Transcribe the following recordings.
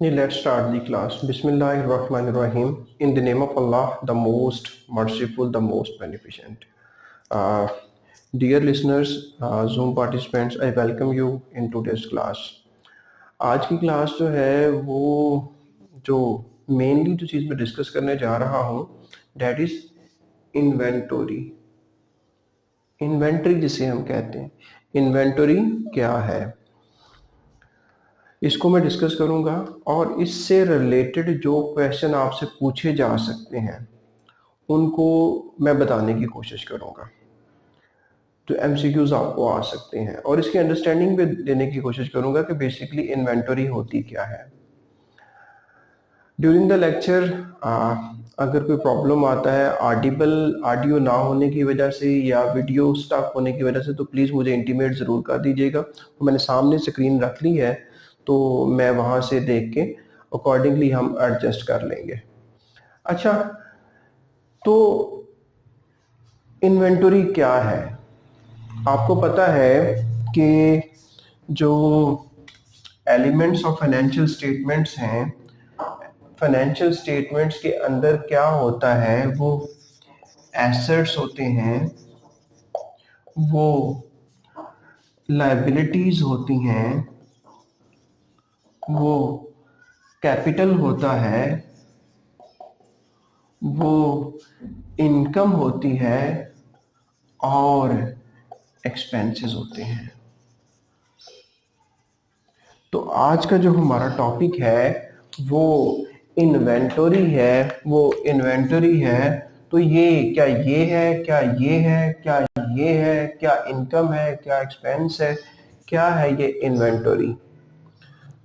Let's start the class. Bismillahirrahmanirrahim. In the name of Allah, the most merciful, the most beneficent. Uh, Dear listeners, Zoom participants, I welcome you in today's class. आज की class जो है वो जो mainly जो चीज़ मैं discuss करने जा रहा हूँ डैट इज इन्वेंटोरी। इन्वेंटरी जिसे हम कहते हैं, इन्वेंटरी क्या है इसको मैं डिस्कस करूंगा और इससे रिलेटेड जो क्वेश्चन आपसे पूछे जा सकते हैं उनको मैं बताने की कोशिश करूंगा। जो एमसीक्यूज आपको आ सकते हैं और इसकी अंडरस्टैंडिंग भी देने की कोशिश करूंगा कि बेसिकली इन्वेंटरी होती क्या है। ड्यूरिंग द लेक्चर अगर कोई प्रॉब्लम आता है ऑडियो ना होने की वजह से या वीडियो स्टक होने की वजह से तो प्लीज़ मुझे इंटीमेट ज़रूर कर दीजिएगा। तो मैंने सामने स्क्रीन रख ली है तो मैं वहाँ से देख के अकॉर्डिंगली हम एडजस्ट कर लेंगे। अच्छा, तो इन्वेंटरी क्या है? आपको पता है कि जो एलिमेंट्स ऑफ फाइनेंशियल स्टेटमेंट्स हैं, फाइनेंशियल स्टेटमेंट्स के अंदर क्या होता है, वो एसेट्स होते हैं, वो लायबिलिटीज होती हैं, वो कैपिटल होता है, वो इनकम होती है और एक्सपेंसेस होते हैं। तो आज का जो हमारा टॉपिक है वो इन्वेंटरी है, वो इन्वेंटरी है। तो ये क्या ये है, क्या ये है, क्या ये है, क्या इनकम है, क्या एक्सपेंस है, क्या है ये इन्वेंटरी?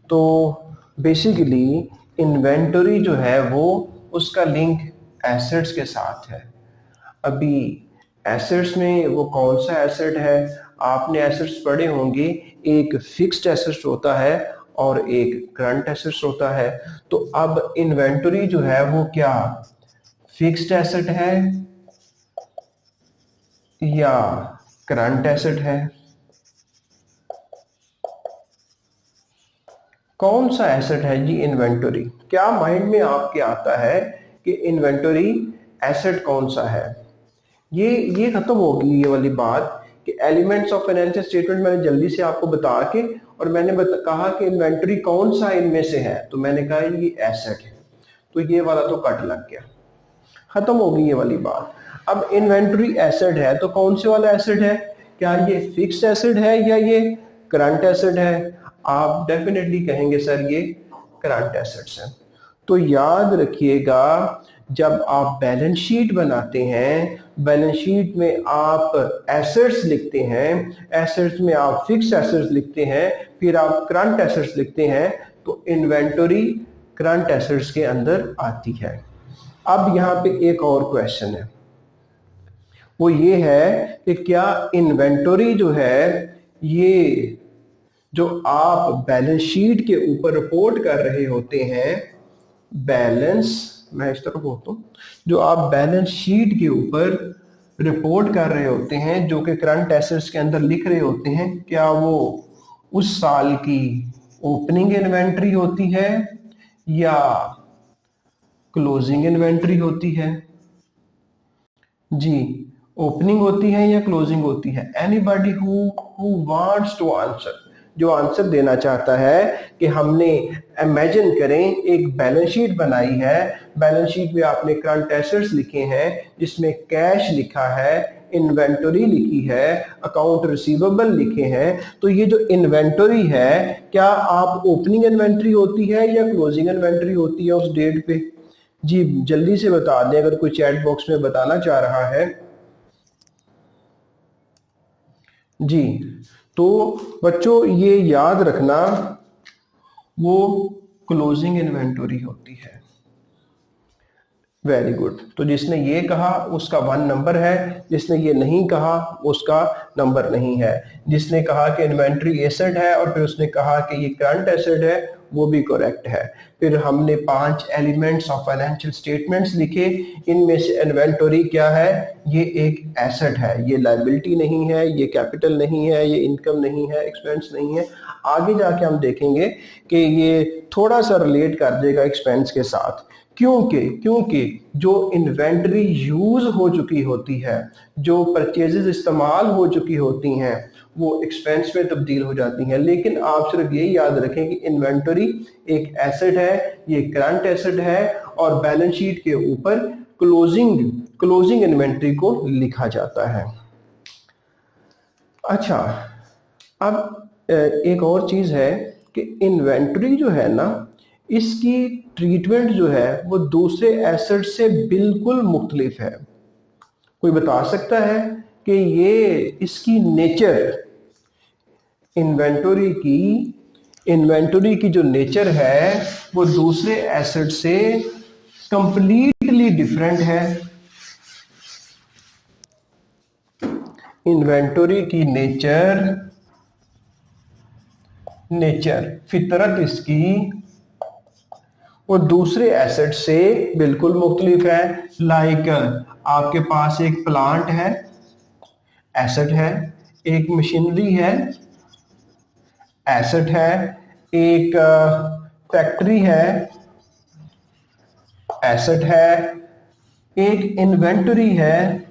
तो बेसिकली इन्वेंटरी जो है वो उसका लिंक एसेट्स के साथ है। अभी एसेट्स में वो कौन सा एसेट है? आपने एसेट्स पढ़े होंगे, एक फिक्स्ड एसेट्स होता है और एक करंट एसेट्स होता है। तो अब इन्वेंटरी जो है वो क्या फिक्स्ड एसेट है या करंट एसेट है? कौन सा एसेट है जी इन्वेंटरी? क्या माइंड में आपके आता है कि इन्वेंटरी एसेट कौन सा है? ये खत्म होगी ये वाली बात कि एलिमेंट्स ऑफ फाइनेंशियल स्टेटमेंट मैंने जल्दी से आपको बता के और मैंने कहा कि इन्वेंटरी कौन सा इनमें से है, तो मैंने कहा ये एसेट है, तो ये वाला तो कट लग गया, खत्म होगी ये वाली बात। अब इन्वेंटरी एसेट है तो कौन से वाला एसेट है? क्या ये फिक्स्ड एसेट है या ये करंट एसेट है? आप डेफिनेटली कहेंगे सर ये करंट एसेट्स है। तो याद रखिएगा, जब आप बैलेंस शीट बनाते हैं, बैलेंस शीट में आप एसेट्स लिखते हैं, एसेट्स में आप फिक्स्ड एसेट्स लिखते हैं, फिर आप करंट एसेट्स लिखते हैं, तो इन्वेंटरी करंट एसेट्स के अंदर आती है। अब यहाँ पे एक और क्वेश्चन है, वो ये है कि क्या इन्वेंटरी जो है ये जो आप बैलेंस शीट के ऊपर रिपोर्ट कर रहे होते हैं, बैलेंस, मैं इस तरफ बोलता हूँ, जो आप बैलेंस शीट के ऊपर रिपोर्ट कर रहे होते हैं, जो कि करंट एसेट्स के अंदर लिख रहे होते हैं, क्या वो उस साल की ओपनिंग इन्वेंटरी होती है या क्लोजिंग इन्वेंटरी होती है? जी, ओपनिंग होती है या क्लोजिंग होती है? Anybody who wants to answer, जो आंसर देना चाहता है कि हमने इमेजिन करें एक बैलेंस शीट बनाई है, बैलेंस शीट में आपने करंट एसेट्स लिखे हैं जिसमें कैश लिखा है, इन्वेंटरी लिखी है, अकाउंट रिसीवेबल लिखे हैं, तो ये जो इन्वेंटरी है क्या आप ओपनिंग इन्वेंटरी होती है या क्लोजिंग इन्वेंटरी होती है उस डेट पे? जी जल्दी से बता दें अगर कोई चैट बॉक्स में बताना चाह रहा है। जी, तो बच्चों ये याद रखना वो क्लोजिंग इन्वेंटरी होती है। Very good. तो जिसने ये कहा उसका 1 नंबर है, जिसने ये नहीं कहा उसका नंबर नहीं है। जिसने कहा कि इन्वेंटरी एसेट है और फिर उसने कहा कि ये करंट एसेट है, वो भी करेक्ट है। फिर हमने 5 एलिमेंट्स ऑफ फाइनेंशियल स्टेटमेंट्स लिखे, इनमें से इन्वेंटरी क्या है, ये एक एसेट है, ये लायबिलिटी नहीं है, ये कैपिटल नहीं है, ये इनकम नहीं है, एक्सपेंस नहीं है। आगे जाके हम देखेंगे कि ये थोड़ा सा रिलेट कर देगा एक्सपेंस के साथ, क्योंकि जो इन्वेंटरी यूज हो चुकी होती है, जो परचेजेस इस्तेमाल हो चुकी होती हैं, वो एक्सपेंस में तब्दील हो जाती हैं। लेकिन आप सिर्फ यही याद रखें कि इन्वेंटरी एक एसेट है, ये करंट एसेट है, और बैलेंस शीट के ऊपर क्लोजिंग इन्वेंटरी को लिखा जाता है। अच्छा, अब एक और चीज है कि इन्वेंटरी जो है ना, इसकी ट्रीटमेंट जो है वो दूसरे एसेट से बिल्कुल मुख्तलिफ है। कोई बता सकता है कि ये इसकी नेचर, इन्वेंटरी की जो नेचर है वो दूसरे एसेट से कंप्लीटली डिफरेंट है। इन्वेंटरी की नेचर फितरत इसकी वो दूसरे एसेट से बिल्कुल मुख्तलिफ है। लाइक आपके पास एक प्लांट है, एसेट है, एक मशीनरी है, एसेट है, एक फैक्ट्री है, एसेट है, एक इन्वेंटरी है,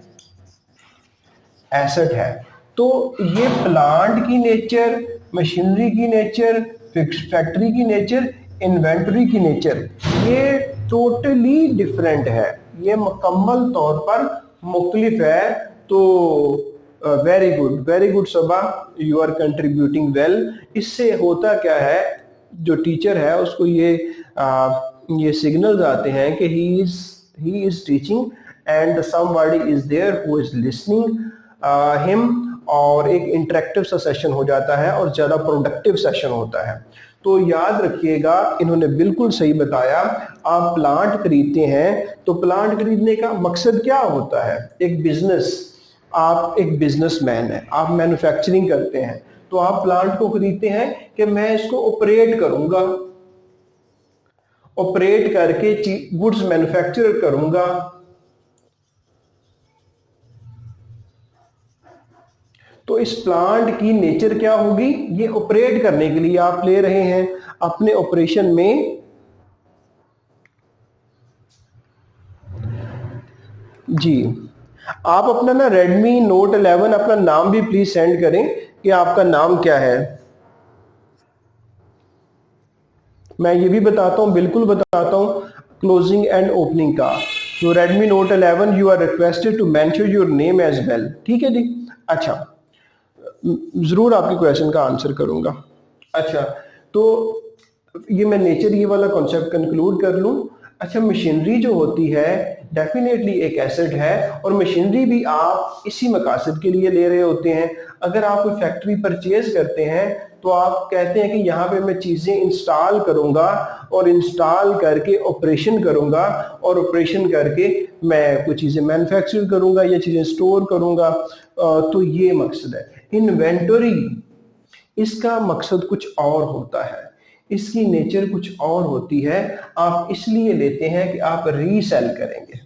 एसेट है। तो ये प्लांट की नेचर, मशीनरी की नेचर, फैक्ट्री की नेचर, इन्वेंटरी की नेचर, ये टोटली डिफरेंट है, ये मुकम्मल तौर पर मुख्तलिफ है। तो very good Saba, you are contributing well. इससे होता क्या है, जो टीचर है उसको ये सिग्नल्स आते हैं कि he is teaching and somebody is there who is listening him, और एक इंटरेक्टिव सा सेशन हो जाता है और ज़्यादा प्रोडक्टिव सेशन होता है। तो याद रखिएगा, इन्होंने बिल्कुल सही बताया। आप प्लांट खरीदते हैं तो प्लांट खरीदने का मकसद क्या होता है, एक बिजनेस, आप एक बिजनेसमैन है, आप मैन्युफैक्चरिंग करते हैं, तो आप प्लांट को खरीदते हैं कि मैं इसको ऑपरेट करूंगा, ऑपरेट करके गुड्स मैन्युफैक्चर करूंगा। तो इस प्लांट की नेचर क्या होगी, ये ऑपरेट करने के लिए आप ले रहे हैं अपने ऑपरेशन में। जी, आप अपना ना रेडमी नोट 11 अपना नाम भी प्लीज सेंड करें कि आपका नाम क्या है। मैं ये भी बताता हूं, बिल्कुल बताता हूं, क्लोजिंग एंड ओपनिंग का। तो Redmi Note 11 you are requested to mention your name as well. ठीक है जी। अच्छा, जरूर आपके क्वेश्चन का आंसर करूंगा। अच्छा, तो ये मैं नेचर ये वाला कॉन्सेप्ट कंक्लूड कर लूं। अच्छा, मशीनरी जो होती है डेफिनेटली एक एसेट है, और मशीनरी भी आप इसी मकासद के लिए ले रहे होते हैं। अगर आप कोई फैक्ट्री परचेज करते हैं तो आप कहते हैं कि यहाँ पे मैं चीज़ें इंस्टॉल करूंगा और इंस्टॉल करके ऑपरेशन करूंगा, और ऑपरेशन करके मैं कुछ चीज़ें मैन्युफैक्चर करूंगा या चीज़ें स्टोर करूंगा। तो ये मकसद है। इन्वेंटरी, इसका मकसद कुछ और होता है, इसकी नेचर कुछ और होती है। आप इसलिए लेते हैं कि आप रीसेल करेंगे,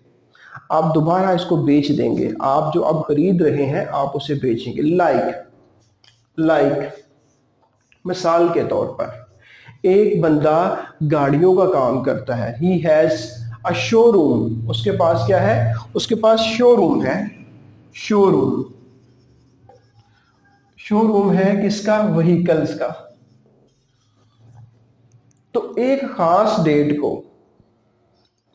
आप दोबारा इसको बेच देंगे, आप जो अब खरीद रहे हैं आप उसे बेचेंगे। लाइक मिसाल के तौर पर एक बंदा गाड़ियों का काम करता है, ही हैज अ शोरूम, उसके पास क्या है, उसके पास शोरूम है। शोरूम है किसका, व्हीकल्स का। तो एक खास डेट को,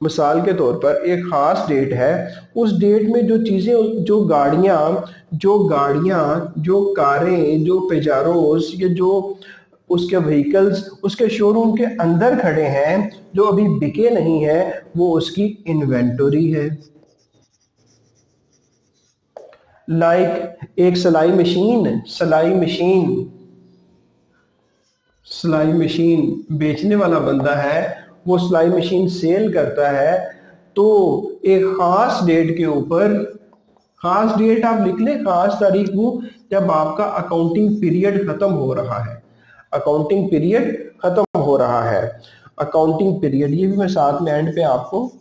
मिसाल के तौर पर एक खास डेट है, उस डेट में जो चीजें, जो गाड़ियां, जो कारें, जो पेजारोस, या जो उसके व्हीकल्स उसके शोरूम के अंदर खड़े हैं जो अभी बिके नहीं है, वो उसकी इन्वेंटरी है। लाइक एक सिलाई मशीन बेचने वाला बंदा है, वो सिलाई मशीन सेल करता है। तो एक खास डेट के ऊपर, खास डेट आप लिख लें, खास तारीख वो जब आपका अकाउंटिंग पीरियड खत्म हो रहा है, अकाउंटिंग पीरियड खत्म हो रहा है। अकाउंटिंग पीरियड, ये भी मैं साथ में एंड पे आपको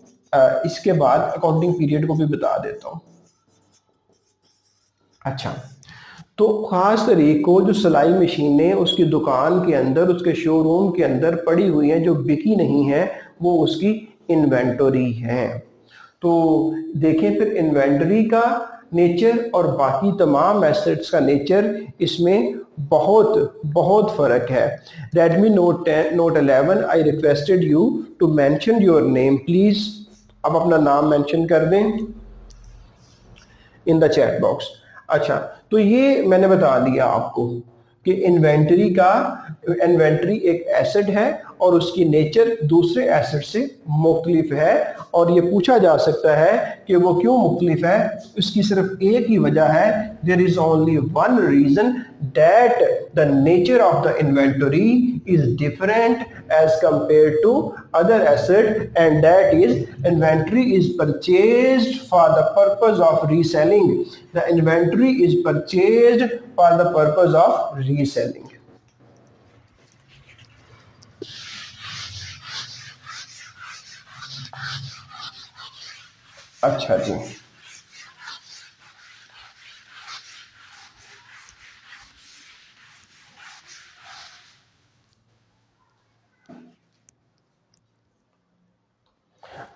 इसके बाद अकाउंटिंग पीरियड को भी बता देता हूँ। अच्छा, तो खास तरीको जो सिलाई मशीनें उसकी दुकान के अंदर, उसके शोरूम के अंदर पड़ी हुई हैं, जो बिकी नहीं है, वो उसकी इन्वेंटरी है। तो देखें फिर इन्वेंटरी का नेचर और बाकी तमाम एसेट्स का नेचर, इसमें बहुत बहुत फर्क है। Redmi Note 11, I requested you to mention your name please. अब अपना नाम मेंशन कर दें इन द चैट बॉक्स। अच्छा, तो ये मैंने बता दिया आपको कि इन्वेंटरी एक एसेट है और उसकी नेचर दूसरे एसेट से मुख्तलिफ है। और ये पूछा जा सकता है कि वो क्यों मुख्तलिफ है। इसकी सिर्फ एक ही वजह है, there is only one reason that the nature of the inventory is different as compared to other asset, and that is inventory is purchased for the purpose of reselling. The inventory is purchased for the purpose of reselling. अच्छा जी,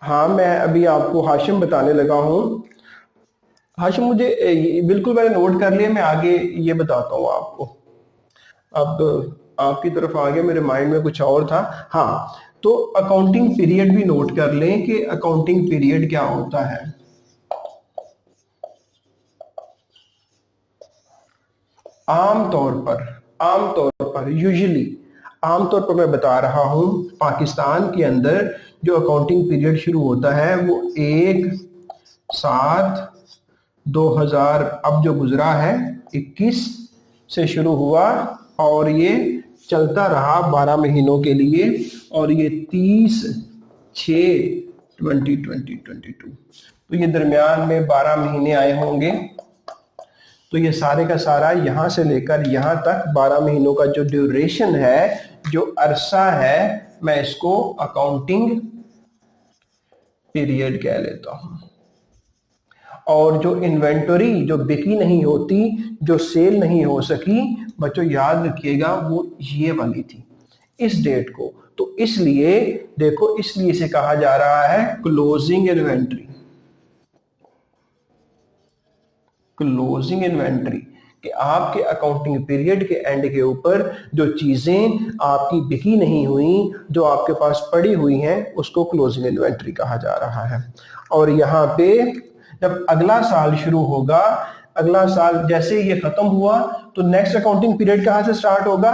हाँ मैं अभी आपको हाशिम बताने लगा हूँ। हाशिम मुझे बिल्कुल मैंने नोट कर लिया, मैं आगे ये बताता हूँ आपको। अब आपकी तरफ आ गया, मेरे माइंड में कुछ और था। हाँ, तो अकाउंटिंग पीरियड भी नोट कर लें कि अकाउंटिंग पीरियड क्या होता है। आमतौर पर यूजुअली आमतौर पर मैं बता रहा हूँ, पाकिस्तान के अंदर जो अकाउंटिंग पीरियड शुरू होता है वो 1/7/2000, अब जो गुजरा है 21 से शुरू हुआ और ये चलता रहा 12 महीनों के लिए, और ये 30/6/2022, तो ये दरमियान में 12 महीने आए होंगे। तो ये सारे का सारा यहाँ से लेकर यहाँ तक 12 महीनों का जो ड्यूरेशन है, जो अरसा है, मैं इसको अकाउंटिंग पीरियड कह लेता हूँ। और जो इन्वेंटरी जो बिकी नहीं होती, जो सेल नहीं हो सकी, बच्चों याद रखिएगा वो ये वाली थी, इस डेट को। तो इसलिए देखो, इसलिए इसे कहा जा रहा है क्लोजिंग इन्वेंटरी। क्लोजिंग इन्वेंटरी कि आपके अकाउंटिंग पीरियड के एंड के ऊपर जो चीजें आपकी बिकी नहीं हुई, जो आपके पास पड़ी हुई हैं, उसको क्लोजिंग इन्वेंटरी कहा जा रहा है। और यहाँ पे जब अगला साल शुरू होगा, अगला साल जैसे ये खत्म हुआ, तो नेक्स्ट अकाउंटिंग पीरियड कहां से स्टार्ट होगा?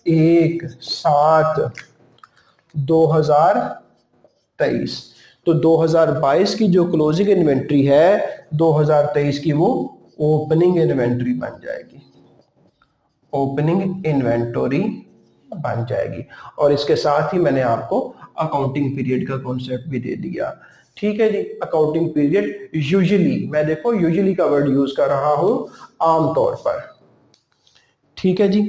1/7/2023। तो 2022 की जो क्लोजिंग इन्वेंट्री है, 2023 की वो ओपनिंग इन्वेंट्री बन जाएगी, ओपनिंग इन्वेंटरी बन जाएगी। और इसके साथ ही मैंने आपको अकाउंटिंग पीरियड का कॉन्सेप्ट भी दे दिया। ठीक है जी, अकाउंटिंग पीरियड यूजुअली, मैं देखो यूजुअली का वर्ड यूज कर रहा हूं, आमतौर पर। ठीक है जी,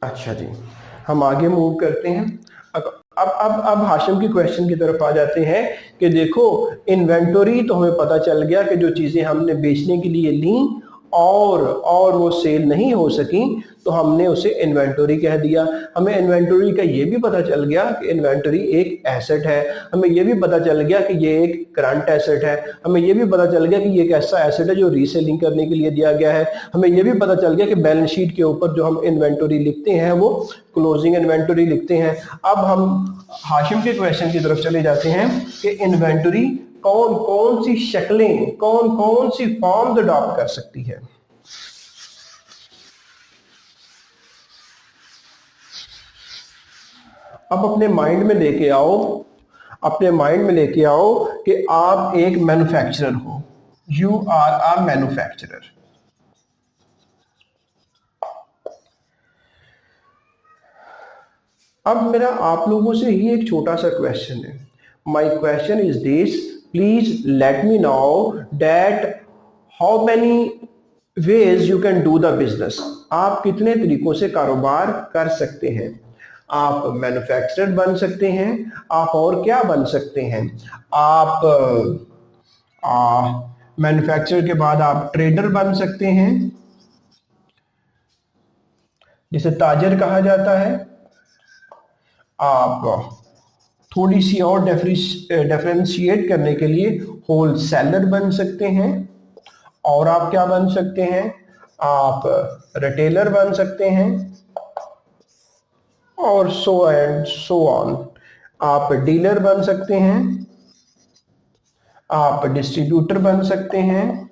अच्छा जी, हम आगे मूव करते हैं। अब हाशिम की क्वेश्चन की तरफ आ जाते हैं कि देखो, इन्वेंटरी तो हमें पता चल गया कि जो चीजें हमने बेचने के लिए ली और वो सेल नहीं हो सकी, तो हमने उसे इन्वेंटरी कह दिया। हमें इन्वेंटरी का ये भी पता चल गया कि इन्वेंटरी एक एसेट है। हमें ये भी पता चल गया कि ये एक करंट एसेट है। हमें ये भी पता चल गया कि ये एक ऐसा एसेट है जो रीसेलिंग करने के लिए दिया गया है। हमें ये भी पता चल गया कि बैलेंस शीट के ऊपर जो हम इन्वेंटरी लिखते हैं वो क्लोजिंग इन्वेंटरी लिखते हैं। अब हम हाशिम के क्वेश्चन की तरफ चले जाते हैं कि इन्वेंटरी कौन कौन सी शक्लें, कौन कौन सी फॉर्म्स अडॉप्ट कर सकती है। अब अपने माइंड में लेके आओ, अपने माइंड में लेके आओ कि आप एक मैन्युफैक्चरर हो, यू आर अ मैन्युफैक्चरर। अब मेरा आप लोगों से ही एक छोटा सा क्वेश्चन है। My question is this, please let me know that how many ways you can do the business. आप कितने तरीकों से कारोबार कर सकते हैं। आप मैन्युफैक्चरर बन सकते हैं, आप और क्या बन सकते हैं, आप मैन्युफैक्चरर के बाद आप ट्रेडर बन सकते हैं, जिसे ताजर कहा जाता है। आप थोड़ी सी और डिफरेंशिएट करने के लिए होल सेलर बन सकते हैं। और आप क्या बन सकते हैं, आप रिटेलर बन सकते हैं, और सो एंड सो ऑन। आप डीलर बन सकते हैं, आप डिस्ट्रीब्यूटर बन सकते हैं।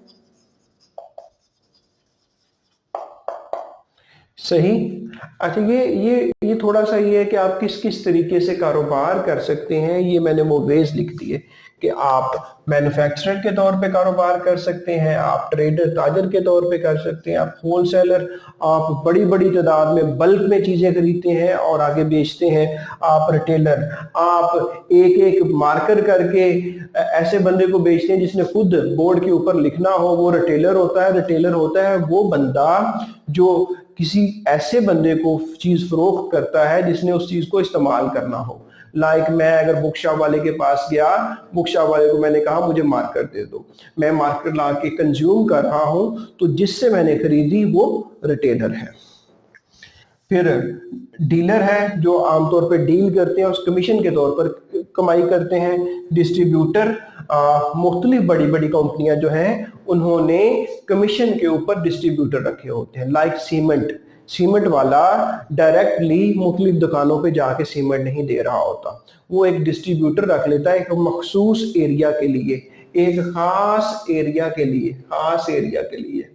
सही। अच्छा, ये थोड़ा सा ये है कि आप किस किस तरीके से कारोबार कर सकते हैं। ये मैंने वो वेज लिख दिए कि आप मैन्युफैक्चरर के तौर पे कारोबार कर सकते हैं, आप ट्रेडर ताजर के तौर पे कर सकते हैं, आप होलसेलर, आप बड़ी बड़ी तादाद में बल्क में चीजें खरीदते हैं और आगे बेचते हैं, आप रिटेलर, आप एक एक मार्कर करके ऐसे बंदे को बेचते हैं जिसने खुद बोर्ड के ऊपर लिखना हो, वो रिटेलर होता है। रिटेलर होता है वो बंदा जो किसी ऐसे बंदे को चीज फरोख्त करता है जिसने उस चीज को इस्तेमाल करना हो। लाइक मैं अगर बुक शॉप वाले के पास गया, बुक शॉप वाले को मैंने कहा मुझे मार्कर दे दो, मैं मार्कर ला के कंज्यूम कर रहा हूं, तो जिससे मैंने खरीदी वो रिटेलर है। फिर डीलर है जो आमतौर पर डील करते हैं, उस कमीशन के तौर पर कमाई करते हैं। डिस्ट्रीब्यूटर, मुख्तलिफ बड़ी बड़ी कंपनियां जो हैं उन्होंने कमीशन के ऊपर डिस्ट्रीब्यूटर रखे होते हैं। लाइक सीमेंट वाला डायरेक्टली मुख्तलिफ दुकानों पे जाके सीमेंट नहीं दे रहा होता, वो एक डिस्ट्रीब्यूटर रख लेता है एक मखसूस एरिया के लिए, एक खास एरिया के लिए।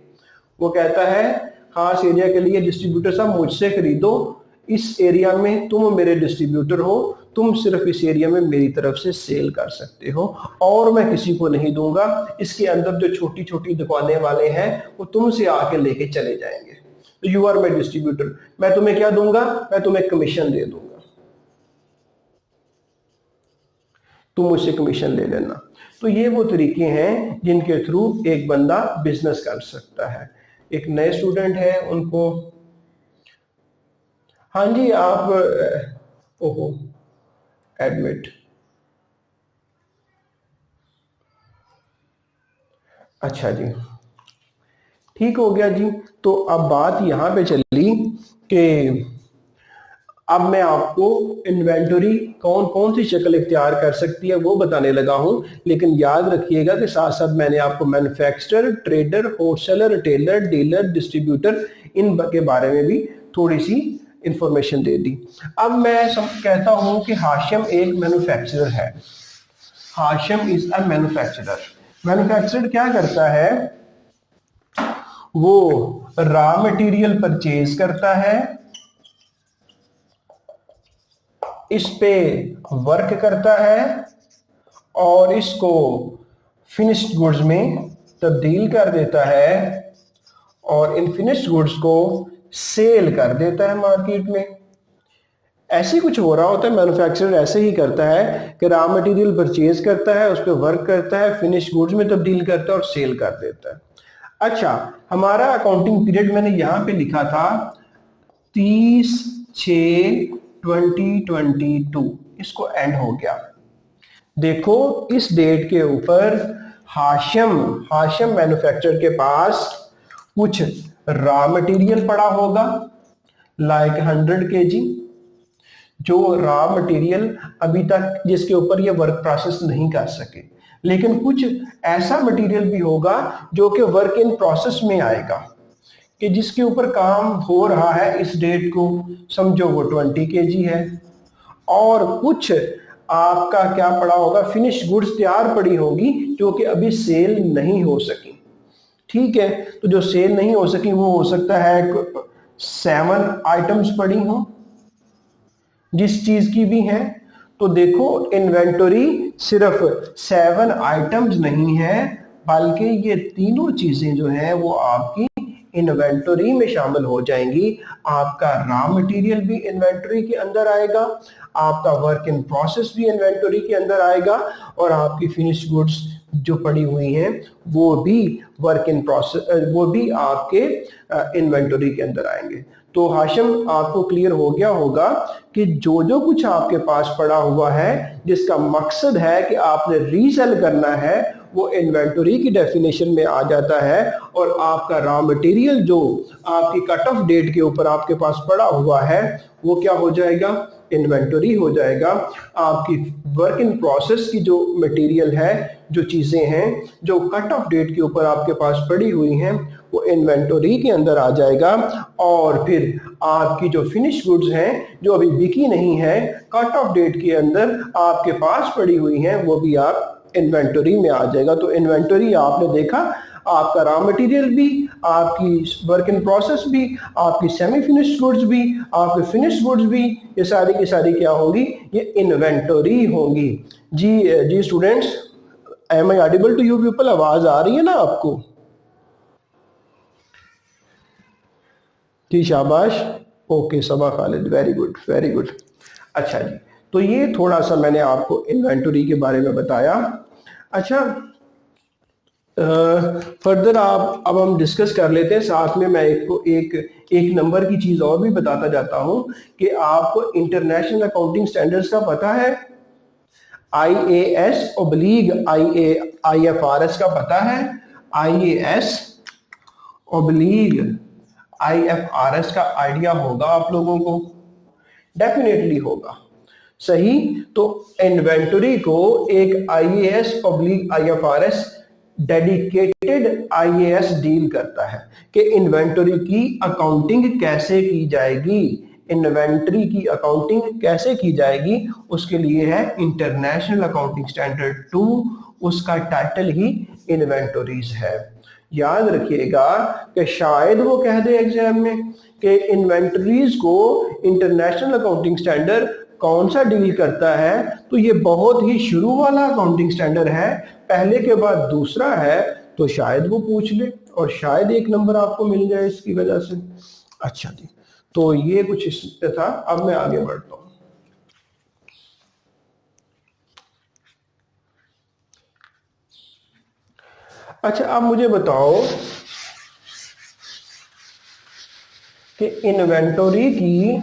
वो कहता है खास एरिया के लिए डिस्ट्रीब्यूटर साहब मुझसे खरीदो, इस एरिया में तुम मेरे डिस्ट्रीब्यूटर हो, तुम सिर्फ इस एरिया में मेरी तरफ से सेल कर सकते हो और मैं किसी को नहीं दूंगा। इसके अंदर जो छोटी छोटी दुकानें वाले हैं वो तुमसे आके लेके चले जाएंगे। तो यू आर माई डिस्ट्रीब्यूटर, मैं तुम्हें क्या दूंगा, मैं तुम्हें कमीशन दे दूंगा, तुम मुझसे कमीशन ले लेना। तो ये वो तरीके हैं जिनके थ्रू एक बंदा बिजनेस कर सकता है। एक नए स्टूडेंट है उनको, हाँ जी आप, ओहो एडमिट, अच्छा जी ठीक हो गया जी। तो अब बात यहां पे चली कि अब मैं आपको इन्वेंटरी कौन कौन सी शक्ल इख्तियार कर सकती है वो बताने लगा हूं। लेकिन याद रखिएगा कि साथ साथ मैंने आपको manufacturer, trader, wholesaler, retailer, dealer, distributor इन के बारे में भी थोड़ी सी इंफॉर्मेशन दे दी। अब मैं कहता हूं कि हाशिम एक मैन्युफैक्चरर है। Hashim is a manufacturer. Manufacturer क्या करता है, वो रॉ मटेरियल परचेज करता है, इस पे वर्क करता है और इसको फिनिश्ड गुड्स में तब्दील कर देता है और इन फिनिश्ड गुड्स को सेल कर देता है मार्केट में। ऐसे कुछ हो रहा होता है, मैन्युफैक्चरर ऐसे ही करता है कि रॉ मटेरियल परचेज करता है, उस पर वर्क करता है, फिनिश गुड्स में तब्दील करता है और सेल कर देता है। अच्छा, हमारा अकाउंटिंग पीरियड मैंने यहां पे लिखा था 30/6/2022, इसको एंड हो गया। देखो इस डेट के ऊपर हाशिम मैन्युफैक्चरर के पास कुछ रॉ मटेरियल पड़ा होगा लाइक 100 kg, जो रॉ मटेरियल अभी तक जिसके ऊपर ये वर्क प्रोसेस नहीं कर सके। लेकिन कुछ ऐसा मटेरियल भी होगा जो कि वर्क इन प्रोसेस में आएगा, कि जिसके ऊपर काम हो रहा है इस डेट को, समझो वो 20 kg है। और कुछ आपका क्या पड़ा होगा, फिनिश गुड्स तैयार पड़ी होगी जो कि अभी सेल नहीं हो सकी। ठीक है, तो जो सेल नहीं हो सकी वो हो सकता है 7 आइटम्स पड़ी हो जिस चीज की भी है। तो देखो इन्वेंटरी सिर्फ 7 आइटम्स नहीं है, बल्कि ये तीनों चीजें जो है वो आपकी इन्वेंटरी में शामिल हो जाएंगी। आपका रॉ मटेरियल भी इन्वेंटरी के अंदर आएगा, आपका वर्क इन प्रोसेस भी इन्वेंटरी के अंदर आएगा, और आपकी फिनिश गुड्स जो पड़ी हुई हैं वो भी वर्क इन प्रोसेस, वो भी आपके इन्वेंटरी के अंदर आएंगे। तो हाशिम, आपको क्लियर हो गया होगा कि जो जो कुछ आपके पास पड़ा हुआ है जिसका मकसद है कि आपने रीसेल करना है, वो इन्वेंटरी की डेफिनेशन में आ जाता है, और आपका रॉ मटेरियल जो आपकी कट ऑफ डेट के ऊपर आपके पास पड़ा हुआ है वो क्या हो जाएगा, इन्वेंटरी हो जाएगा। आपकी वर्क इन प्रोसेस की जो मटेरियल है, जो चीजें हैं जो कट ऑफ डेट के ऊपर आपके पास पड़ी हुई हैं, वो इन्वेंटरी के अंदर आ जाएगा। और फिर आपकी जो फिनिश गुड्स हैं जो अभी बिकी नहीं है, कट ऑफ डेट के अंदर आपके पास पड़ी हुई हैं, वो भी आप इन्वेंटरी में आ जाएगा। तो इन्वेंटरी आपने देखा, आपका रॉ मटेरियल भी, आपकी वर्क इन प्रोसेस भी, आपकी सेमी फिनिश्ड गुड्स भी, आपके फिनिश्ड गुड्स भी, ये सारी की सारी क्या होगी, ये इन्वेंटरी होंगी। जी students, am I audible to you people? आवाज आ रही है ना आपको? जी शाबाश, okay Saba Khalid, very good very good. अच्छा जी, तो ये थोड़ा सा मैंने आपको इन्वेंटरी के बारे में बताया। अच्छा, फर्दर आप अब हम डिस्कस कर लेते हैं, साथ में मैं एक नंबर की चीज और भी बताता जाता हूं कि आपको इंटरनेशनल अकाउंटिंग स्टैंडर्ड्स का पता है, IAS ऑब्लिग IFRS का पता है, IAS ऑब्लिग IFRS का आइडिया होगा आप लोगों को, डेफिनेटली होगा, सही। तो इन्वेंटरी को एक IAS oblique IFRS dedicated IAS deal करता है कि इन्वेंटरी की अकाउंटिंग कैसे की जाएगी, इन्वेंटरी की अकाउंटिंग कैसे की जाएगी, उसके लिए है इंटरनेशनल अकाउंटिंग स्टैंडर्ड 2, उसका टाइटल ही इन्वेंटरीज है। याद रखिएगा कि शायद वो कह दे एग्जाम में कि इन्वेंटरीज को इंटरनेशनल अकाउंटिंग स्टैंडर्ड कौन सा डील करता है, तो ये बहुत ही शुरू वाला अकाउंटिंग स्टैंडर्ड है, पहले के बाद दूसरा है, तो शायद वो पूछ ले और शायद एक नंबर आपको मिल जाए इसकी वजह से। अच्छा जी, तो ये कुछ इस पे था। अब मैं आगे बढ़ता हूं। अच्छा, अब मुझे बताओ कि इन्वेंटरी की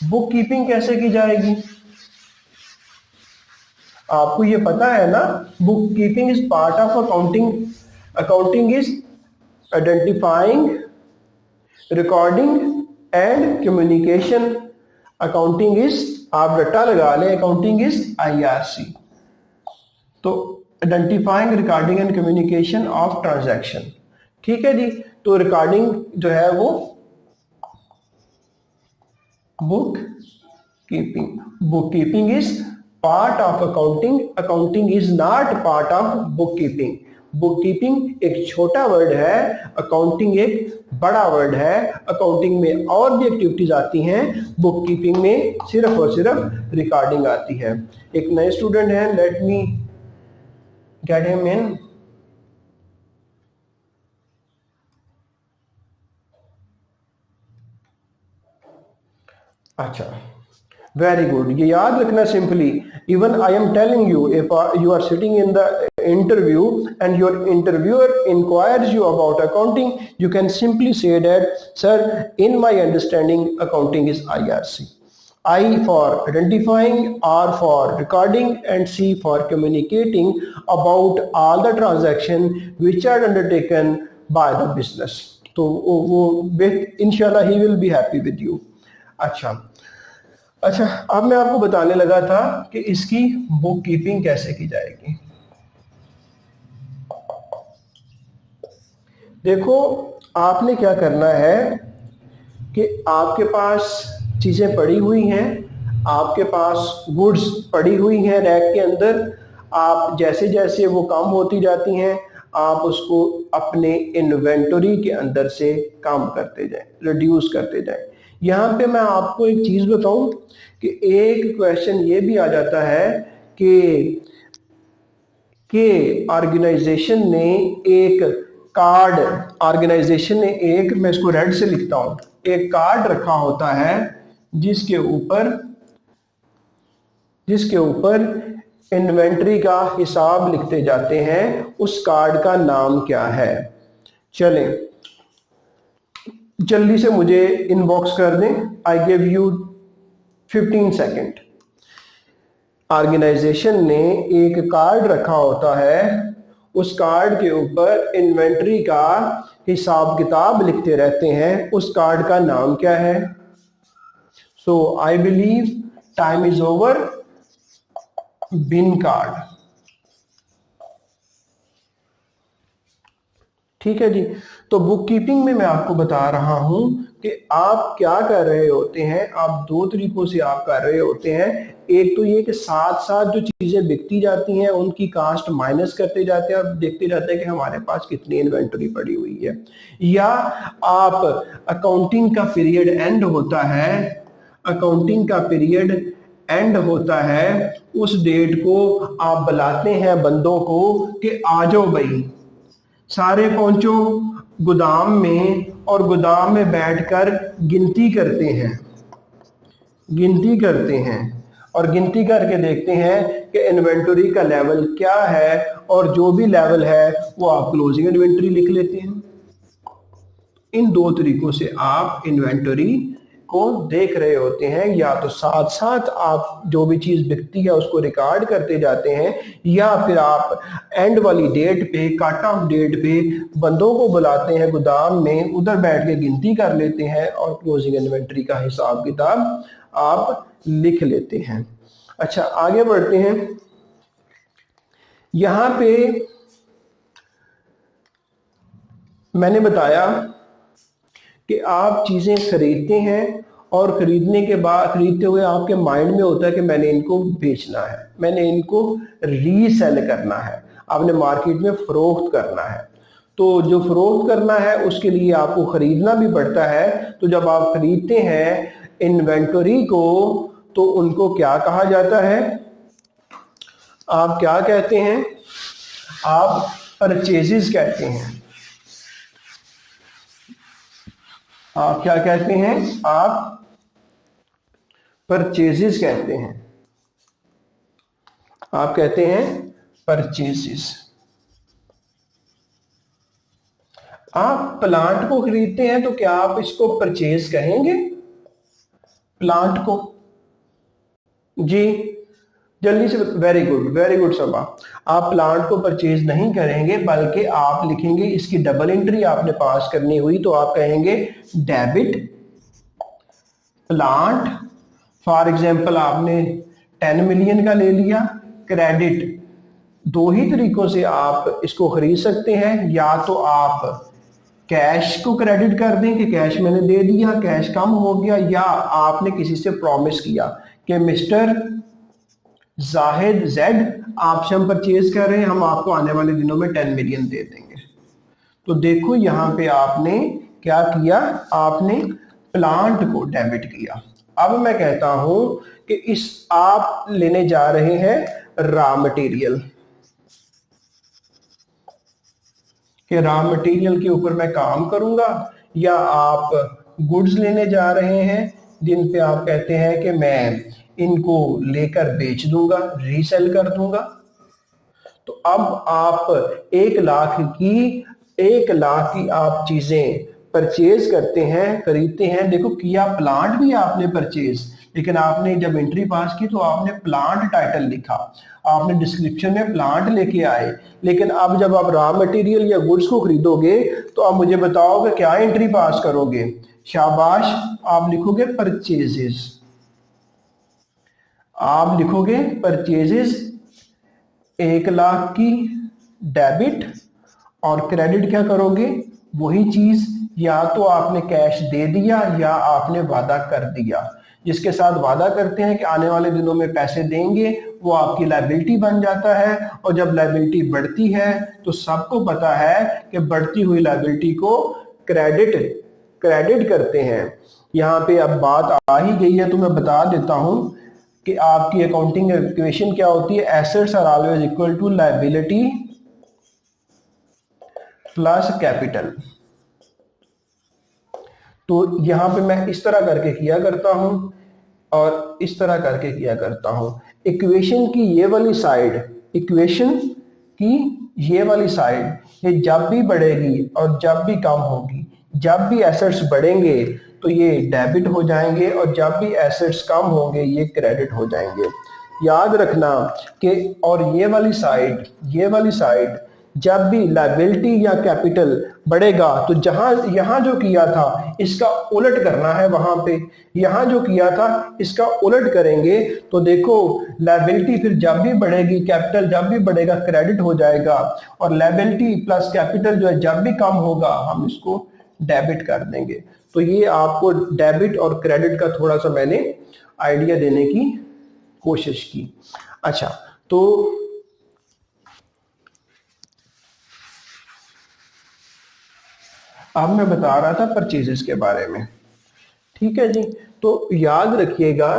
बुक कीपिंग कैसे की जाएगी। आपको ये पता है ना, book keeping is part of accounting. Accounting is identifying, recording and communication. Accounting is, आप रट्टा लगा लें, अकाउंटिंग इज IRC। तो identifying, recording and communication of transaction, ठीक है जी। तो रिकॉर्डिंग जो है वो book keeping, book keeping is part of accounting, accounting is not part of book keeping. Book keeping एक छोटा वर्ड है, अकाउंटिंग एक बड़ा वर्ड है। अकाउंटिंग में और भी एक्टिविटीज आती हैं, बुक कीपिंग में सिर्फ और सिर्फ रिकॉर्डिंग आती है। एक नए स्टूडेंट है, let me get him in. अच्छा, वेरी गुड, ये याद रखना simply. Even I am telling you, if you are sitting in the interview and your interviewer inquires you about accounting, you can simply say that, sir, in my understanding accounting is IRC. I for identifying, R for recording, and C for communicating about all the transaction which are undertaken by the business. तो वो इंशाल्लाह he will be happy with you. अच्छा, अब मैं आपको बताने लगा था कि इसकी बुक कीपिंग कैसे की जाएगी। देखो, आपने क्या करना है कि आपके पास चीजें पड़ी हुई हैं, आपके पास गुड्स पड़ी हुई हैं रैक के अंदर, आप जैसे जैसे वो कम होती जाती हैं आप उसको अपने इन्वेंटरी के अंदर से कम करते जाएं, रिड्यूस करते जाएं। यहाँ पे मैं आपको एक चीज बताऊं कि एक क्वेश्चन ये भी आ जाता है कि ऑर्गेनाइजेशन ने एक कार्ड, ऑर्गेनाइजेशन ने एक, मैं इसको रेड से लिखता हूं, एक कार्ड रखा होता है जिसके ऊपर इन्वेंट्री का हिसाब लिखते जाते हैं, उस कार्ड का नाम क्या है? चलें, जल्दी से मुझे इनबॉक्स कर दें। I give you 15 second. Organisation ने एक कार्ड रखा होता है, उस कार्ड के ऊपर इन्वेंट्री का हिसाब किताब लिखते रहते हैं, उस कार्ड का नाम क्या है? So I believe time is over. Bin card. ठीक है जी। तो बुक कीपिंग में मैं आपको बता रहा हूं कि आप क्या कर रहे होते हैं। आप दो तरीकों से आप कर रहे होते हैं। एक तो ये कि साथ साथ जो चीजें बिकती जाती हैं उनकी कास्ट माइनस करते जाते हैं और देखते जाते हैं कि हमारे पास कितनी इन्वेंटरी पड़ी हुई है, या आप अकाउंटिंग का पीरियड एंड होता है, अकाउंटिंग का पीरियड एंड होता है, उस डेट को आप बुलाते हैं बंदों को कि आ जाओ भाई, सारे पहुंचो गोदाम में, और गोदाम में बैठकर गिनती करते हैं, गिनती करते हैं और गिनती करके देखते हैं कि इन्वेंटरी का लेवल क्या है, और जो भी लेवल है वो आप क्लोजिंग इन्वेंटरी लिख लेते हैं। इन दो तरीकों से आप इन्वेंटरी को देख रहे होते हैं। या तो साथ साथ आप जो भी चीज बिकती है उसको रिकॉर्ड करते जाते हैं, या फिर आप एंड वाली डेट पे, कट ऑफ डेट पे बंदों को बुलाते हैं गोदाम में, उधर बैठ के गिनती कर लेते हैं और क्लोजिंग इन्वेंटरी का हिसाब किताब आप लिख लेते हैं। अच्छा, आगे बढ़ते हैं। यहां पे मैंने बताया कि आप चीजें खरीदते हैं और खरीदने के बाद, खरीदते हुए आपके माइंड में होता है कि मैंने इनको बेचना है, मैंने इनको रीसेल करना है, आपने मार्केट में फरोख्त करना है। तो जो फरोख्त करना है उसके लिए आपको खरीदना भी पड़ता है। तो जब आप खरीदते हैं इन्वेंटरी को तो उनको क्या कहा जाता है? आप क्या कहते हैं? आप परचेजेस कहते हैं। आप क्या कहते हैं? आप परचेजेस कहते हैं। आप कहते हैं परचेजेस। आप प्लांट को खरीदते हैं तो क्या आप इसको परचेज कहेंगे? प्लांट को? जी, जल्दी से। वेरी गुड सबा। आप प्लांट को परचेज नहीं करेंगे, बल्कि आप लिखेंगे, इसकी डबल एंट्री आपने पास करनी हुई तो आप कहेंगे डेबिट प्लांट। फॉर एग्जाम्पल आपने 10 मिलियन का ले लिया, क्रेडिट। दो ही तरीकों से आप इसको खरीद सकते हैं, या तो आप कैश को क्रेडिट कर दें कि कैश मैंने दे दिया, कैश कम हो गया, या आपने किसी से प्रॉमिस किया कि मिस्टर जाहिद जेड, आपसे हम परचेज कर रहे हैं, हम आपको आने वाले दिनों में 10 मिलियन दे देंगे। तो देखो यहां पे आपने क्या किया, आपने प्लांट को डेबिट किया। अब मैं कहता हूं कि इस आप लेने जा रहे हैं रॉ मटेरियल, कि रॉ मटेरियल के ऊपर मैं काम करूंगा, या आप गुड्स लेने जा रहे हैं जिन पे आप कहते हैं कि मैं इनको लेकर बेच दूंगा, रीसेल कर दूंगा। तो अब आप 1 लाख की आप चीजें परचेज करते हैं, खरीदते हैं। देखो, किया प्लांट भी आपने परचेज, लेकिन आपने जब एंट्री पास की तो आपने प्लांट टाइटल लिखा, आपने डिस्क्रिप्शन में प्लांट लेके आए। लेकिन अब जब आप रॉ मटेरियल या गुड्स को खरीदोगे तो आप मुझे बताओ कि क्या एंट्री पास करोगे? शाबाश, आप लिखोगे परचेजेस। आप लिखोगे परचेजेस 1 लाख की डेबिट, और क्रेडिट क्या करोगे? वही चीज, या तो आपने कैश दे दिया या आपने वादा कर दिया। जिसके साथ वादा करते हैं कि आने वाले दिनों में पैसे देंगे, वो आपकी लायबिलिटी बन जाता है। और जब लायबिलिटी बढ़ती है तो सबको पता है कि बढ़ती हुई लायबिलिटी को क्रेडिट करते हैं। यहाँ पे अब बात आ ही गई है तो मैं बता देता हूं कि आपकी अकाउंटिंग इक्वेशन क्या होती है। Assets are always equal to liability plus capital. तो यहां पे मैं इस तरह करके किया करता हूं और इस तरह करके किया करता हूं। इक्वेशन की ये वाली साइड, इक्वेशन की ये वाली साइड, ये जब भी बढ़ेगी और जब भी कम होगी, जब भी एसेट्स बढ़ेंगे तो ये डेबिट हो जाएंगे और जब भी एसेट्स कम होंगे ये क्रेडिट हो जाएंगे। याद रखना कि और ये वाली साइड जब भी लायबिलिटी या कैपिटल बढ़ेगा तो जहां यहां जो किया था इसका उलट करना है, वहां पे यहां जो किया था इसका उलट करेंगे तो देखो लायबिलिटी फिर जब भी बढ़ेगी, कैपिटल जब भी बढ़ेगा क्रेडिट हो जाएगा, और लायबिलिटी प्लस कैपिटल जो है जब भी कम होगा हम इसको डेबिट कर देंगे। तो ये आपको डेबिट और क्रेडिट का थोड़ा सा मैंने आइडिया देने की कोशिश की। अच्छा, तो अब मैं बता रहा था परचेजेस के बारे में। ठीक है जी। तो याद रखिएगा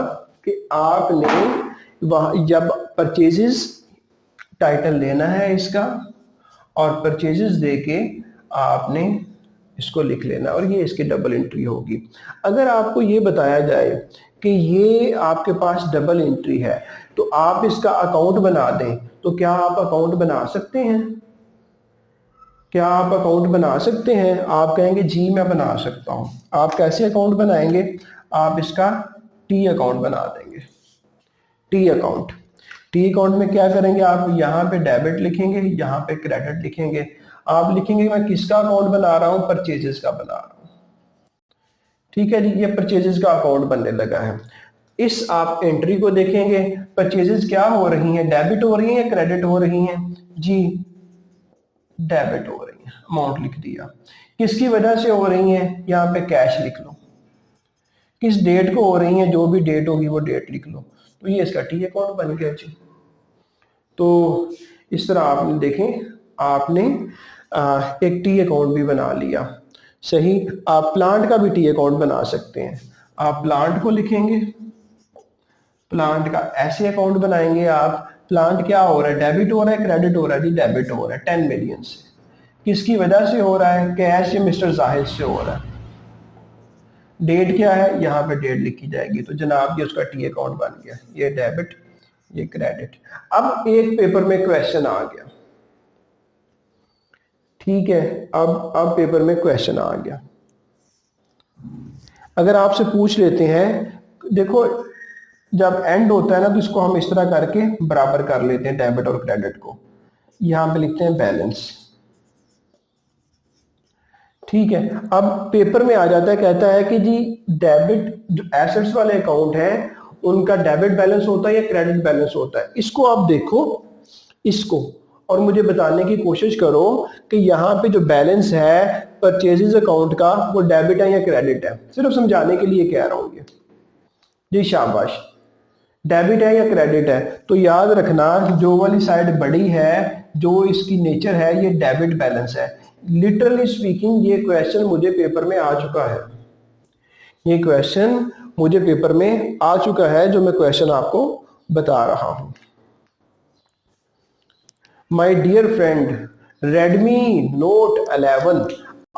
कि आपने वहां जब परचेजेस टाइटल लेना है इसका और परचेजेस देके आपने इसको लिख लेना और ये इसकी डबल एंट्री होगी। अगर आपको ये बताया जाए कि ये आपके पास डबल एंट्री है तो आप इसका अकाउंट बना दें, तो क्या आप अकाउंट बना सकते हैं? क्या आप अकाउंट बना सकते हैं? आप कहेंगे जी मैं बना सकता हूं। आप कैसे अकाउंट बनाएंगे? आप इसका टी अकाउंट बना देंगे। टी अकाउंट, टी अकाउंट में क्या करेंगे? आप यहाँ पे डेबिट लिखेंगे, यहाँ पे क्रेडिट लिखेंगे। आप लिखेंगे मैं किसका अकाउंट बना रहा हूँ? परचेजेस का बना रहा हूँ। ठीक है जी, ये परचेजेस का अकाउंट बनने लगा है। इस आप एंट्री को देखेंगे, परचेजेस क्या हो रही हैं? डेबिट हो रही हैं या क्रेडिट हो रही हैं? जी डेबिट हो रही है, अमाउंट लिख दिया। किसकी वजह से हो रही है? यहाँ पे कैश लिख लो। किस डेट को हो रही है? जो भी डेट होगी वो डेट लिख लो। तो ये इसका टी अकाउंट बन गया जी। तो इस तरह आपने देखें, आपने एक टी अकाउंट भी बना लिया। सही। आप प्लांट का भी टी अकाउंट बना सकते हैं। आप प्लांट को लिखेंगे, प्लांट का ऐसे अकाउंट बनाएंगे आप। प्लांट क्या हो रहा है? डेबिट हो रहा है, क्रेडिट हो रहा है? जी डेबिट हो रहा है 10 मिलियन से। किसकी वजह से हो रहा है? कैश या मिस्टर जाहिद से हो रहा है। डेट क्या है? यहाँ पे डेट लिखी जाएगी। तो जनाब ये उसका टी अकाउंट बन गया, ये डेबिट ये क्रेडिट। अब एक पेपर में क्वेश्चन आ गया। ठीक है, अब पेपर में क्वेश्चन आ गया। अगर आपसे पूछ लेते हैं, देखो जब एंड होता है ना तो इसको हम इस तरह करके बराबर कर लेते हैं डेबिट और क्रेडिट को। यहां पे लिखते हैं बैलेंस। ठीक है, अब पेपर में आ जाता है, कहता है कि जी डेबिट जो एसेट्स वाले अकाउंट हैं उनका डेबिट बैलेंस होता है या क्रेडिट बैलेंस होता है। इसको आप देखो, इसको, और मुझे बताने की कोशिश करो कि यहाँ पे जो बैलेंस है परचेजेस अकाउंट का वो डेबिट है या क्रेडिट है। सिर्फ समझाने के लिए कह रहा हूँ ये। जी शाबाश, डेबिट है या क्रेडिट है? तो याद रखना जो वाली साइड बड़ी है, जो इसकी नेचर है, ये डेबिट बैलेंस है। लिटरली स्पीकिंग ये क्वेश्चन मुझे पेपर में आ चुका है। ये क्वेश्चन मुझे पेपर में आ चुका है जो मैं क्वेश्चन आपको बता रहा हूं। My dear friend, Redmi Note 11,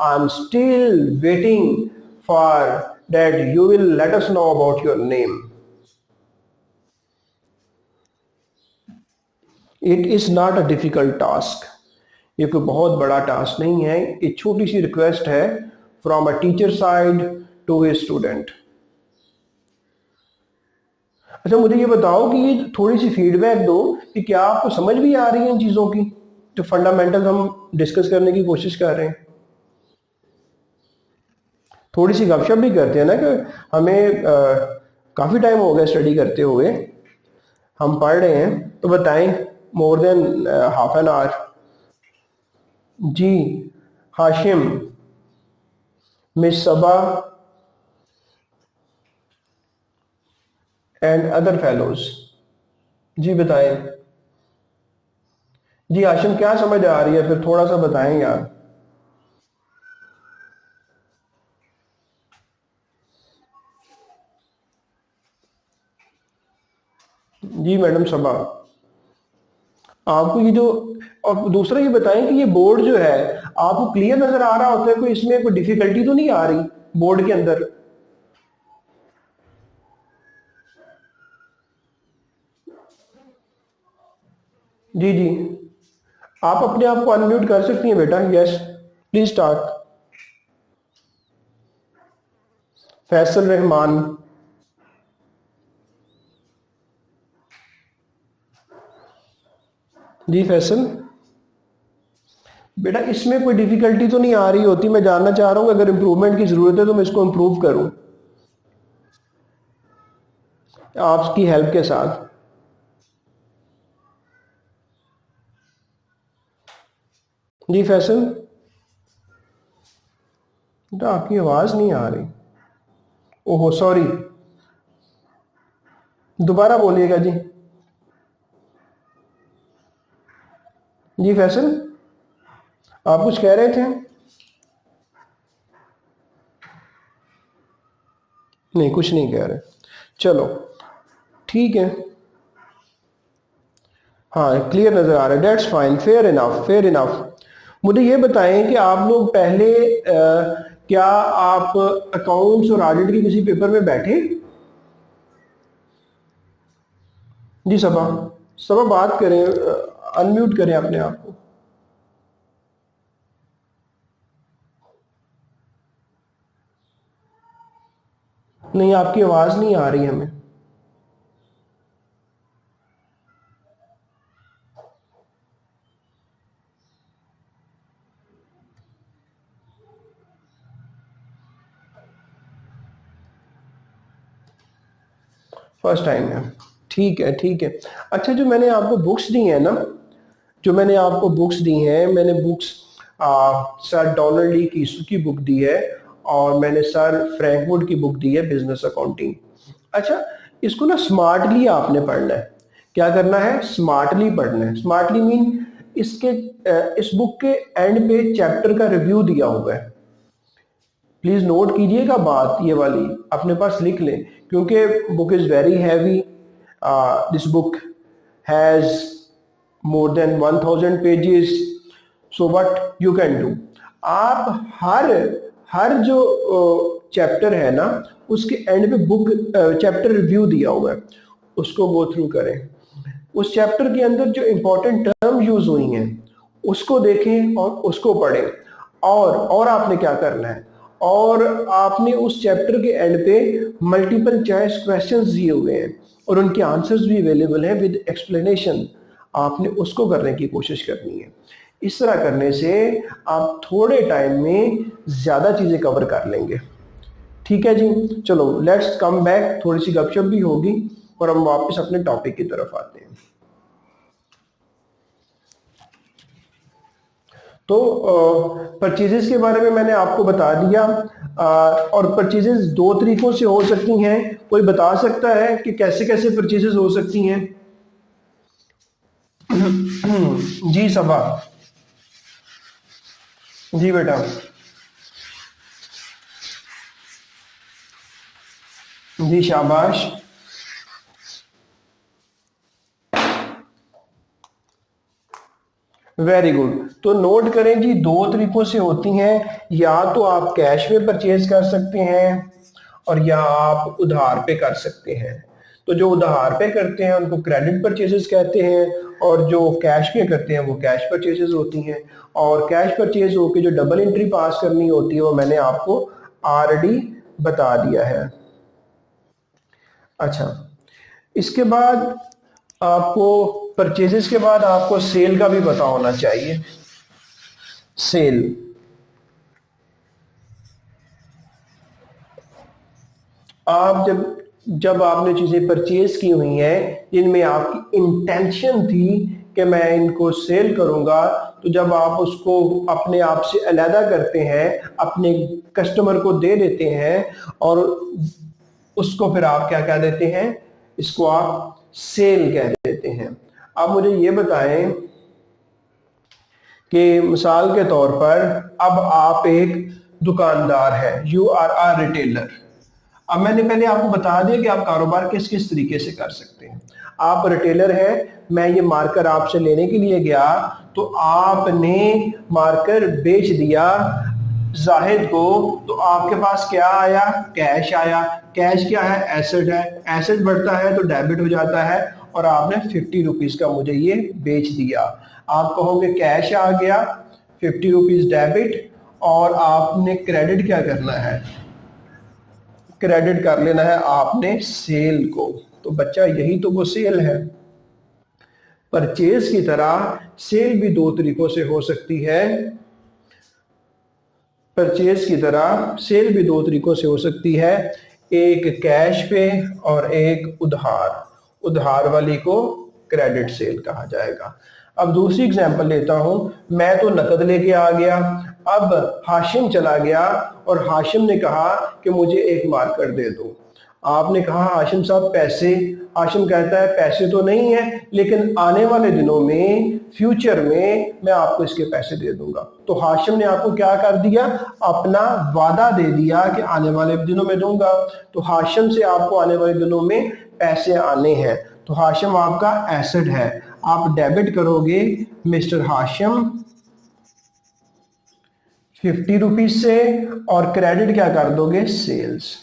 I am still waiting for that you will let us know about your name. It is not a difficult task. ये कोई बहुत बड़ा टास्क नहीं है। एक छोटी सी रिक्वेस्ट है from a teacher side to a student. अच्छा मुझे ये बताओ कि ये थोड़ी सी फीडबैक दो कि क्या आपको समझ भी आ रही है इन चीज़ों की, जो फंडामेंटल हम डिस्कस करने की कोशिश कर रहे हैं। थोड़ी सी गपशप भी करते हैं ना कि हमें काफ़ी टाइम हो गया स्टडी करते हुए, हम पढ़ रहे हैं, तो बताएं। More than half an hour. जी Hashim, miss Saba and other fellows. जी बताएं। जी हाशिम क्या समझ आ रही है? फिर थोड़ा सा बताएं यार। जी मैडम सबा। आपको ये जो, और दूसरा ये बताएं कि ये बोर्ड जो है आपको क्लियर नजर आ रहा होता है, कोई इसमें कोई डिफिकल्टी तो नहीं आ रही बोर्ड के अंदर? जी जी, आप अपने आप को अनम्यूट कर सकती हैं बेटा। Yes, please start. Faisal Rahman. जी फैसल, बेटा इसमें कोई डिफिकल्टी तो नहीं आ रही होती? मैं जानना चाह रहा हूँ, अगर इम्प्रूवमेंट की जरूरत है तो मैं इसको इम्प्रूव करूँ आपकी हेल्प के साथ। जी फैसल, बेटा आपकी आवाज नहीं आ रही। ओहो सॉरी, दोबारा बोलिएगा जी। जी फैसल, आप कुछ कह रहे थे? नहीं, कुछ नहीं कह रहे। चलो ठीक है, हाँ क्लियर नजर आ रहा है, that's fine, fair enough, fair enough. मुझे ये बताएं कि आप लोग पहले क्या आप अकाउंट्स और ऑडिट के किसी पेपर में बैठे? जी सबा, सबा बात करें, अनम्यूट करें अपने आप को। नहीं, आपकी आवाज नहीं आ रही हमें। फर्स्ट टाइम है, ठीक है ठीक है। अच्छा, जो मैंने आपको बुक्स दी हैं ना, जो मैंने आपको बुक्स दी हैं, मैंने बुक्स सर डोनाल्ड डी कीसू की बुक दी है, और मैंने सर फ्रैंकवुड की बुक दी है, बिजनेस अकाउंटिंग। अच्छा, इसको ना स्मार्टली आपने पढ़ना है। क्या करना है? स्मार्टली पढ़ना है। स्मार्टली मीन इसके इस बुक के एंड पे चैप्टर का रिव्यू दिया हुआ है। प्लीज नोट कीजिएगा बात ये वाली, अपने पास लिख लें, क्योंकि book is very heavy. This book has more than 1000 pages. So what you can do, आप हर हर जो चैप्टर है ना, उसके एंड पे बुक चैप्टर रिव्यू दिया हुआ है, उसको गो थ्रू करें। उस चैप्टर के अंदर जो इंपॉर्टेंट टर्म यूज हुई हैं उसको देखें और उसको पढ़ें। और आपने क्या करना है, और आपने उस चैप्टर के एंड पे मल्टीपल चॉइस क्वेश्चंस दिए हुए हैं और उनके आंसर्स भी अवेलेबल हैं विद एक्सप्लेनेशन, आपने उसको करने की कोशिश करनी है। इस तरह करने से आप थोड़े टाइम में ज्यादा चीजें कवर कर लेंगे। ठीक है जी, चलो लेट्स कम बैक, थोड़ी सी गपशप भी होगी और हम वापस अपने टॉपिक की तरफ आते हैं। तो परचेजेस के बारे में मैंने आपको बता दिया। और परचेजेस दो तरीकों से हो सकती हैं। कोई बता सकता है कि कैसे कैसे परचेजेस हो सकती हैं? जी सबा। जी बेटा। जी शाबाश। Very good. तो नोट करें जी, दो तरीकों से होती हैं, या तो आप कैश में परचेज कर सकते हैं और या आप उधार पे कर सकते हैं। तो जो उधार पे करते हैं उनको क्रेडिट परचेजेस कहते हैं, और जो कैश पे करते हैं वो कैश परचेजेस होती हैं। और कैश परचेज होके जो डबल एंट्री पास करनी होती है वो मैंने आपको ऑलरेडी बता दिया है। अच्छा, इसके बाद आपको परचेजेस के बाद आपको सेल का भी पता होना चाहिए। सेल, आप जब जब आपने चीजें परचेज की हुई हैं जिनमें आपकी इंटेंशन थी कि मैं इनको सेल करूंगा, तो जब आप उसको अपने आप से अलहदा करते हैं, अपने कस्टमर को दे देते हैं, और उसको फिर आप क्या कह देते हैं? इसको आप सेल कह देते हैं। आप मुझे ये बताएं कि मिसाल के तौर पर अब आप एक दुकानदार हैं, यू आर अ रिटेलर। अब मैंने पहले आपको बता दिया कि आप कारोबार किस किस तरीके से कर सकते हैं। आप रिटेलर हैं, मैं ये मार्कर आपसे लेने के लिए गया तो आपने मार्कर बेच दिया जाहिद को, तो आपके पास क्या आया? कैश आया। कैश क्या है? एसेट है। एसेट बढ़ता है तो डेबिट हो जाता है, और आपने 50 रुपीज का मुझे ये बेच दिया। आप कहोगे कैश आ गया, 50 रुपीज डेबिट, और आपने क्रेडिट क्या करना है? क्रेडिट कर लेना है आपने सेल को। तो बच्चा यही तो वो सेल है। परचेज की तरह सेल भी दो तरीकों से हो सकती है। परचेज की तरह सेल भी दो तरीकों से हो सकती है, एक कैश पे और एक उधार। उधार वाली को क्रेडिट सेल कहा जाएगा। अब दूसरी एग्जांपल लेता हूं। मैं तो नकद लेके आ गया, अब हाशिम चला गया और हाशिम ने कहा कि मुझे एक मार्कर दे दो। आपने कहा हाशिम साहब पैसे। हाशिम कहता है पैसे तो नहीं है, लेकिन आने वाले दिनों में, फ्यूचर में मैं आपको इसके पैसे दे दूंगा। तो हाशिम ने आपको क्या कर दिया? अपना वादा दे दिया कि आने वाले दिनों में दूंगा। तो हाशिम से आपको आने वाले दिनों में पैसे आने हैं, तो हाशिम आपका एसेट है। आप डेबिट करोगे मिस्टर हाशिम 50 रुपीज से, और क्रेडिट क्या कर दोगे? सेल्स।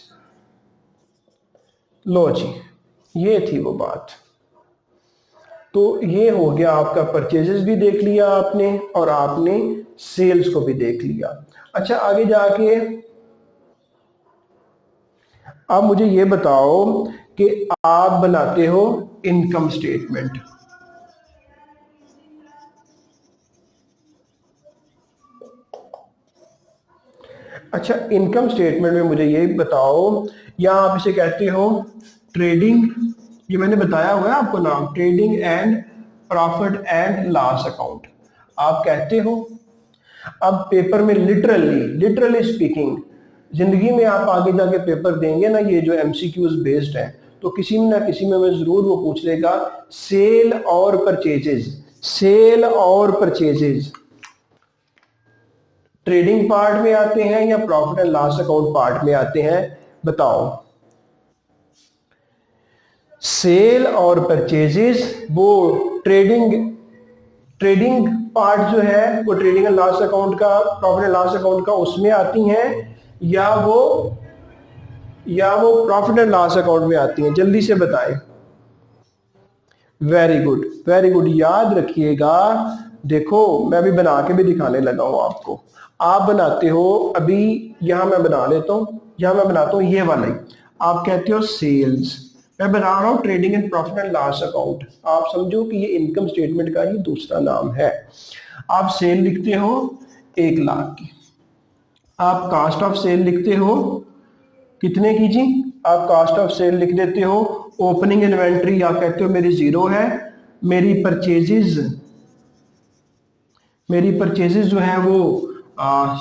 लो जी, ये थी वो बात। तो ये हो गया आपका, परचेजेस भी देख लिया आपने और आपने सेल्स को भी देख लिया। अच्छा, आगे जाके अब मुझे ये बताओ कि आप बनाते हो इनकम स्टेटमेंट। अच्छा, इनकम स्टेटमेंट में मुझे ये बताओ, या आप इसे कहते हो ट्रेडिंग, ये मैंने बताया हुआ है आपको नाम, trading and profit and loss account आप कहते हो। अब पेपर में लिटरली स्पीकिंग, जिंदगी में आप आगे जाके पेपर देंगे ना, ये जो एमसीक्यूज बेस्ड है, तो किसी में ना किसी में जरूर वो पूछ लेगा सेल और परचेजेज। सेल और परचेजेज ट्रेडिंग पार्ट में आते हैं या profit and loss account part में आते हैं? बताओ। सेल और परचेजेस वो ट्रेडिंग ट्रेडिंग पार्ट जो है वो ट्रेडिंग एंड लॉस अकाउंट का, प्रॉफिट एंड लॉस अकाउंट का उसमें आती हैं, या वो प्रॉफिट एंड लॉस अकाउंट में आती हैं? जल्दी से बताएं। वेरी गुड, वेरी गुड, याद रखिएगा। देखो, मैं अभी बना के भी दिखाने लगा हूं आपको। आप बनाते हो, अभी यहां मैं बना लेता हूं, यहां मैं बनाता हूं ये वाला ही। आप कहते हो सेल्स, मैं बना रहा हूं trading and profit and loss account. आप समझो कि ये इनकम स्टेटमेंट का ही दूसरा नाम है। आप सेल लिखते हो 1 लाख की, आप कास्ट ऑफ सेल लिखते हो कितने की जी? आप कास्ट ऑफ सेल लिख देते हो। ओपनिंग इन्वेंट्री आप कहते हो मेरी 0 है। मेरी परचेजेज जो है वो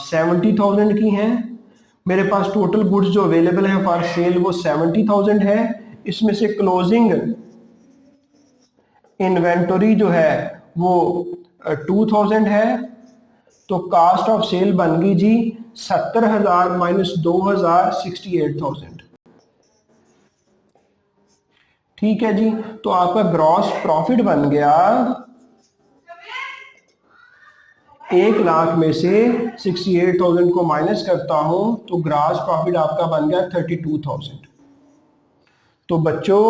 70,000 की हैं। मेरे पास टोटल गुड्स जो अवेलेबल है फॉर सेल वो 70,000 है। इसमें से क्लोजिंग इन्वेंटरी जो है वो 2,000 है। तो कास्ट ऑफ सेल बन गई जी 70,000 माइनस 2,000, 68,000। ठीक है जी। तो आपका ग्रॉस प्रॉफिट बन गया 1 लाख में से 68,000 को माइनस करता हूं तो ग्रॉस प्रॉफिट आपका बन गया 32,000। तो बच्चों,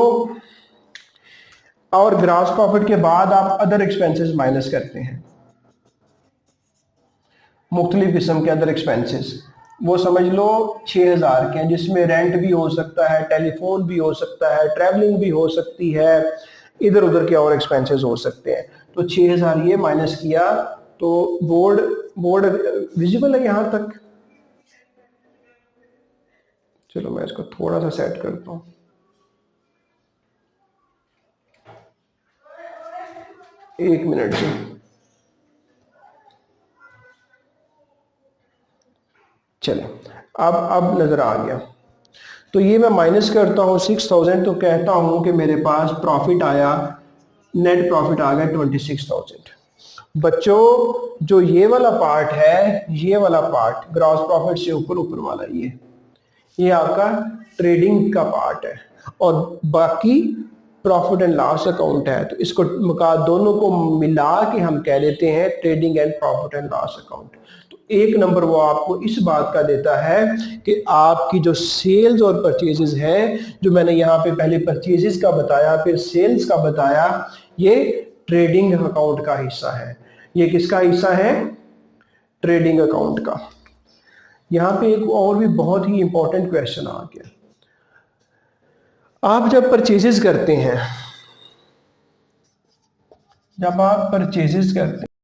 और ग्रॉस प्रॉफिट के बाद आप अदर एक्सपेंसेस माइनस करते हैं, मुख्तलिफ किस्म के अदर एक्सपेंसेस, वो समझ लो 6,000 के हैं, जिसमें रेंट भी हो सकता है, टेलीफोन भी हो सकता है, ट्रैवलिंग भी हो सकती है, इधर उधर के और एक्सपेंसेस हो सकते हैं। तो 6,000 ये माइनस किया। तो बोर्ड विजिबल है यहां तक? चलो मैं इसको थोड़ा सा सेट करता हूं। एक मिनट से। चले, अब नजर आ गया। तो ये मैं माइनस करता हूं 6,000, तो कहता हूं कि मेरे पास प्रॉफिट आया, नेट प्रॉफिट आ गया 26,000। बच्चों, जो ये वाला पार्ट है, ये वाला पार्ट ग्रॉस प्रॉफिट से ऊपर ऊपर वाला, ये आपका ट्रेडिंग का पार्ट है और बाकी प्रॉफिट एंड लॉस अकाउंट है। तो इसको दोनों को मिला के हम कह देते हैं trading and profit and loss account. तो एक नंबर वो आपको इस बात का देता है कि आपकी जो सेल्स और परचेजेस है, जो मैंने यहाँ पे पहले परचेजेस का बताया फिर सेल्स का बताया, ये ट्रेडिंग अकाउंट का हिस्सा है। ये किसका हिस्सा है? ट्रेडिंग अकाउंट का। यहाँ पे एक और भी बहुत ही इंपॉर्टेंट क्वेश्चन आ गया। आप जब परचेजेस करते हैं, जब आप परचेजेस करते हैं